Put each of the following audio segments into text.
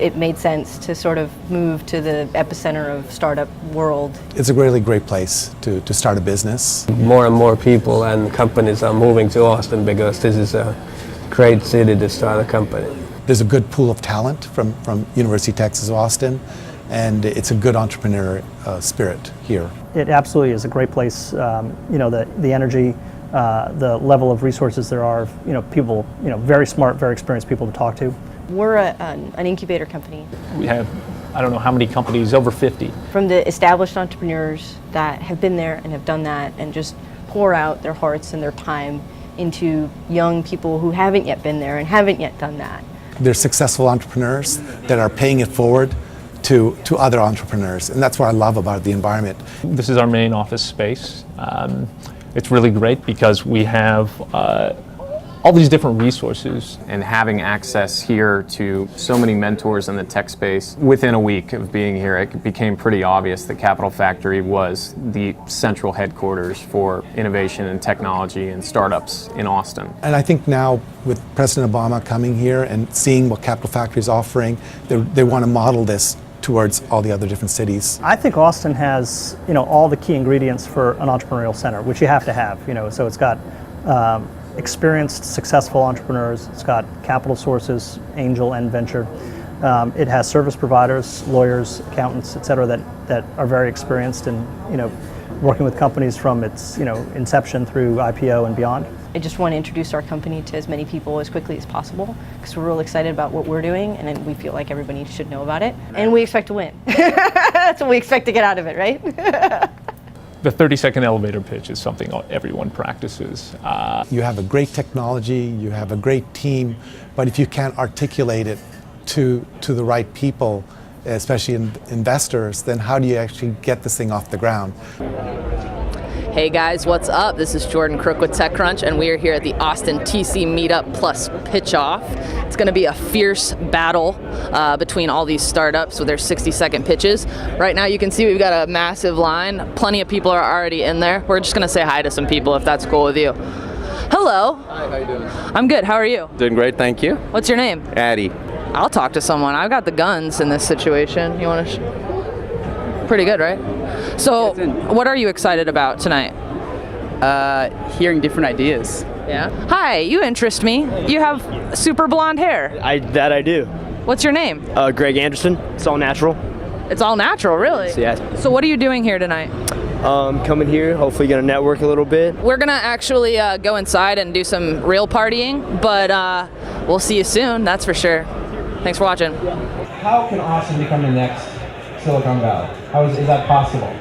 it made sense to sort of move to the epicenter of startup world. It's a really great place to start a business. More and more people and companies are moving to Austin because this is a great city to start a company. There's a good pool of talent from University of Texas Austin, and it's a good entrepreneur spirit here. It absolutely is a great place. The energy, the level of resources there are, people, very smart, very experienced people to talk to. We're an incubator company. We have, I don't know how many companies, over 50. From the established entrepreneurs that have been there and have done that and just pour out their hearts and their time into young people who haven't yet been there and haven't yet done that. They're successful entrepreneurs that are paying it forward to other entrepreneurs, and that's what I love about the environment. This is our main office space. It's really great because we have all these different resources. And having access here to so many mentors in the tech space, within a week of being here, it became pretty obvious that Capital Factory was the central headquarters for innovation and technology and startups in Austin. And I think now with President Obama coming here and seeing what Capital Factory is offering, they want to model this towards all the other different cities. I think Austin has, all the key ingredients for an entrepreneurial center, which you have to have, so it's got experienced, successful entrepreneurs. It's got capital sources, angel and venture. It has service providers, lawyers, accountants, et cetera, that are very experienced in, working with companies from its, inception through IPO and beyond. I just want to introduce our company to as many people as quickly as possible because we're real excited about what we're doing and we feel like everybody should know about it. And we expect to win. That's what we expect to get out of it, right? The 30-second elevator pitch is something everyone practices. You have a great technology, you have a great team, but if you can't articulate it to the right people, especially investors, then how do you actually get this thing off the ground? Hey guys, what's up? This is Jordan Crook with TechCrunch, and we are here at the Austin TC Meetup Plus Pitch Off. It's going to be a fierce battle between all these startups with their 60-second pitches. Right now you can see we've got a massive line. Plenty of people are already in there. We're just going to say hi to some people if that's cool with you. Hello. Hi, how you doing? I'm good. How are you? Doing great, thank you. What's your name? Addy. I'll talk to someone. I've got the guns in this situation. You want to? Pretty good, right? So, what are you excited about tonight? Hearing different ideas. Yeah. Hi, you interest me. You have super blonde hair. That I do. What's your name? Greg Anderson. It's all natural. It's all natural, really? Yeah. So what are you doing here tonight? Coming here, hopefully gonna network a little bit. We're gonna actually go inside and do some real partying, but we'll see you soon, that's for sure. Thanks for watching. How can Austin become the next Silicon Valley? How is that possible?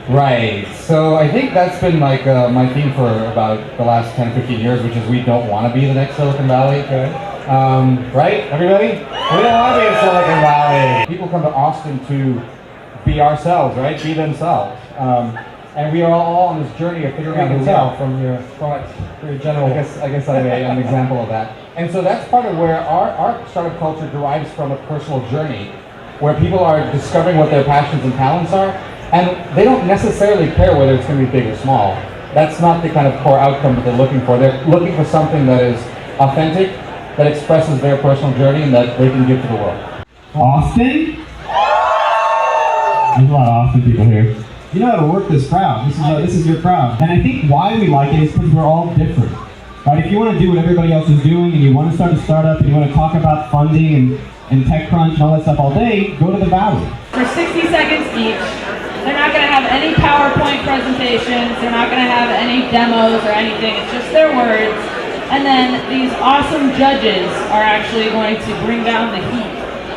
Right, so I think that's been like my theme for about the last 10-15 years, which is we don't want to be the next Silicon Valley. Okay. Right, everybody? We don't want to be in Silicon Valley. People come to Austin to be ourselves, right? Be themselves. And we are all on this journey of figuring out who we are from your general, I guess I'm an example of that. And so that's part of where our startup culture derives from a personal journey, where people are discovering what their passions and talents are, and they don't necessarily care whether it's going to be big or small. That's not the kind of core outcome that they're looking for. They're looking for something that is authentic, that expresses their personal journey, and that they can give to the world. Austin? There's a lot of Austin people here. You know how to work this crowd. This is your crowd. And I think why we like it is because we're all different. Right? If you want to do what everybody else is doing, and you want to start a startup, and you want to talk about funding and TechCrunch and all that stuff all day, go to the Valley. For 60 seconds each, they're not going to have any PowerPoint presentations, they're not going to have any demos or anything, it's just their words. And then these awesome judges are actually going to bring down the heat.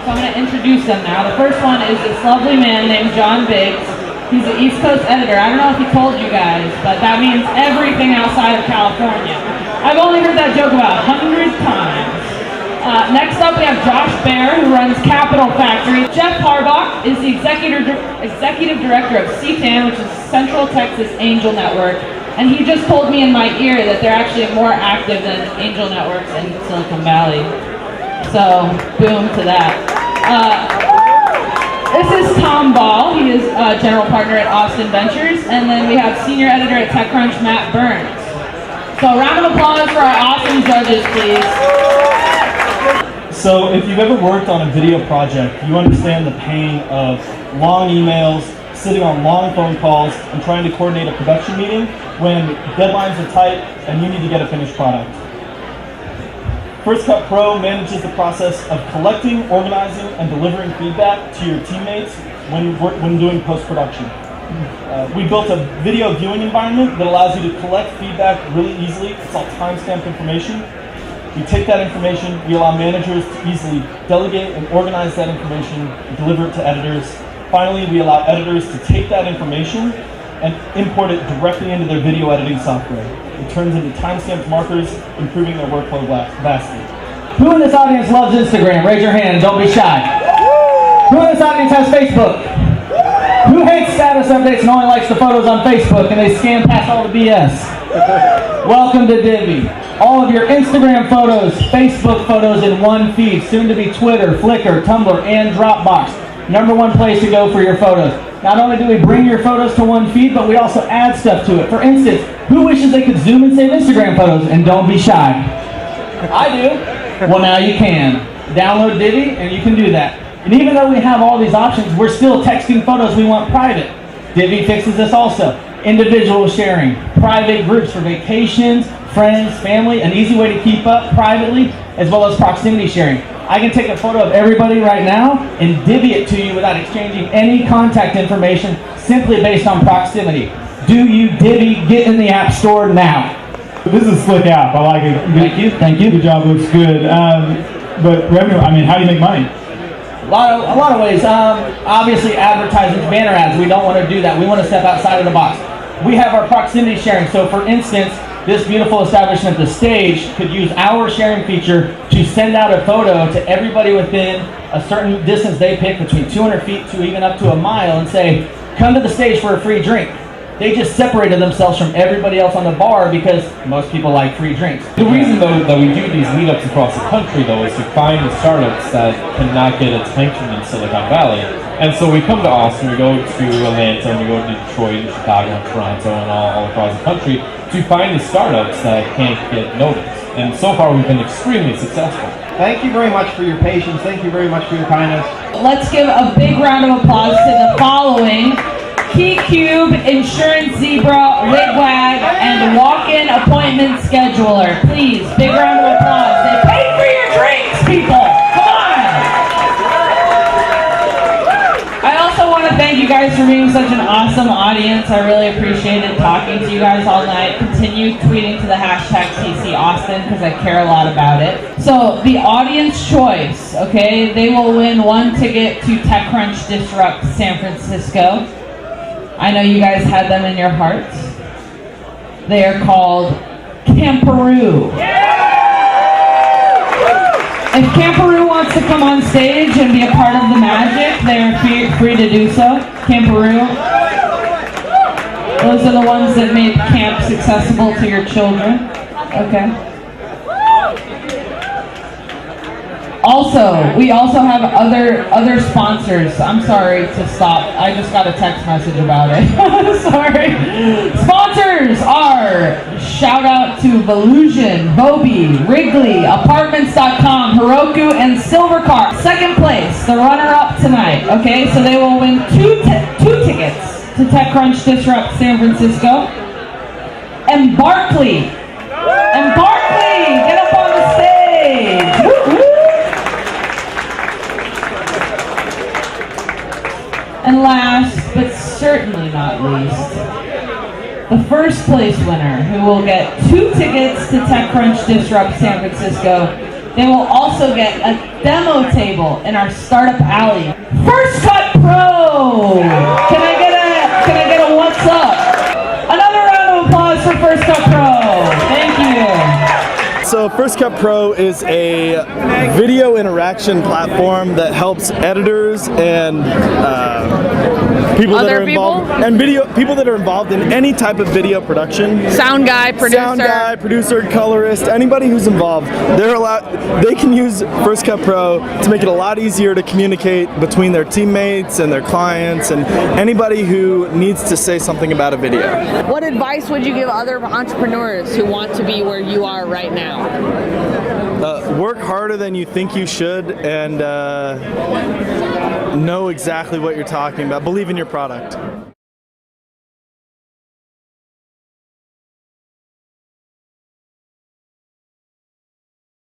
So I'm going to introduce them now. The first one is this lovely man named John Biggs. He's the East Coast editor. I don't know if he told you guys, but that means everything outside of California. I've only heard that joke about 100 times. Next up, we have Josh Baer, who runs Capital Factory. Jeff Harbach is the executive director of CTAN, which is Central Texas Angel Network. And he just told me in my ear that they're actually more active than angel networks in Silicon Valley. So, boom to that. This is Tom Ball. He is general partner at Austin Ventures. And then we have senior editor at TechCrunch, Matt Burns. So, a round of applause for our awesome judges, please. So if you've ever worked on a video project, you understand the pain of long emails, sitting on long phone calls, and trying to coordinate a production meeting when deadlines are tight and you need to get a finished product. First Cut Pro manages the process of collecting, organizing, and delivering feedback to your teammates when doing post-production. We built a video viewing environment that allows you to collect feedback really easily. It's all timestamped information. We take that information, we allow managers to easily delegate and organize that information and deliver it to editors. Finally, we allow editors to take that information and import it directly into their video editing software. It turns into timestamped markers, improving their workflow vastly. Who in this audience loves Instagram? Raise your hand, don't be shy. Who in this audience has Facebook? Who hates status updates and only likes the photos on Facebook and they scan past all the BS? Welcome to Divi. All of your Instagram photos, Facebook photos in one feed, soon to be Twitter, Flickr, Tumblr, and Dropbox. #1 place to go for your photos. Not only do we bring your photos to one feed, but we also add stuff to it. For instance, who wishes they could zoom and save Instagram photos? And don't be shy. I do. Well, now you can. Download Divi and you can do that. And even though we have all these options, we're still texting photos we want private. Divi fixes this also. Individual sharing, private groups for vacations, friends, family, an easy way to keep up privately, as well as proximity sharing. I can take a photo of everybody right now and divvy it to you without exchanging any contact information, simply based on proximity. Do you Divi? Get in the App Store now. This is a slick app. I like it. Thank you. Thank you. Good job. Looks good. But revenue, I mean, how do you make money? A lot of ways. Obviously, advertisements, banner ads. We don't want to do that. We want to step outside of the box. We have our proximity sharing. So, for instance, this beautiful establishment, The Stage, could use our sharing feature to send out a photo to everybody within a certain distance they pick, between 200 feet to even up to a mile, and say, come to the stage for a free drink. They just separated themselves from everybody else on the bar because most people like free drinks. The reason, though, that we do these meetups across the country, though, is to find the startups that cannot get attention in Silicon Valley. And so we come to Austin, we go to Atlanta, and we go to Detroit, and Chicago, and Toronto, and all across the country to find the startups that can't get noticed. And so far, we've been extremely successful. Thank you very much for your patience. Thank you very much for your kindness. Let's give a big round of applause to the following: KeyCube, Insurance Zebra, Wigwag, and Walk-In Appointment Scheduler. Please, big round of applause. They paid for your drinks, people. Come on. I also want to thank you guys for being such an awesome audience. I really appreciated talking to you guys all night. Continue tweeting to the hashtag TCAustin because I care a lot about it. So the audience choice, okay, they will win one ticket to TechCrunch Disrupt San Francisco. I know you guys had them in your hearts. They are called Camperoo. If Camperoo wants to come on stage and be a part of the magic, they are free to do so. Camperoo. Those are the ones that make camps accessible to your children. Okay. Also, we also have other sponsors. I'm sorry to stop. I just got a text message about it. Sorry. Sponsors are, shout out to Volusion, Bobi, Wrigley, Apartments.com, Heroku, and Silvercar. Second place, the runner-up tonight. Okay, so they will win two tickets to TechCrunch Disrupt San Francisco. And Barkley. And Barkley, get up on the stage. Woo-hoo. And last, but certainly not least, the first place winner, who will get 2 tickets to TechCrunch Disrupt San Francisco. They will also get a demo table in our Startup Alley. First Cut Pro! Can I get a what's up? Another round of applause for First Cut Pro. Thank you. So First Cut Pro is a video interaction platform that helps editors and People that Other are involved people? and people that are involved in any type of video production. Sound guy, producer, colorist, anybody who's involved. They can use First Cut Pro to make it a lot easier to communicate between their teammates and their clients and anybody who needs to say something about a video. What advice would you give other entrepreneurs who want to be where you are right now? Work harder than you think you should, and know exactly what you're talking about. Believe in your product.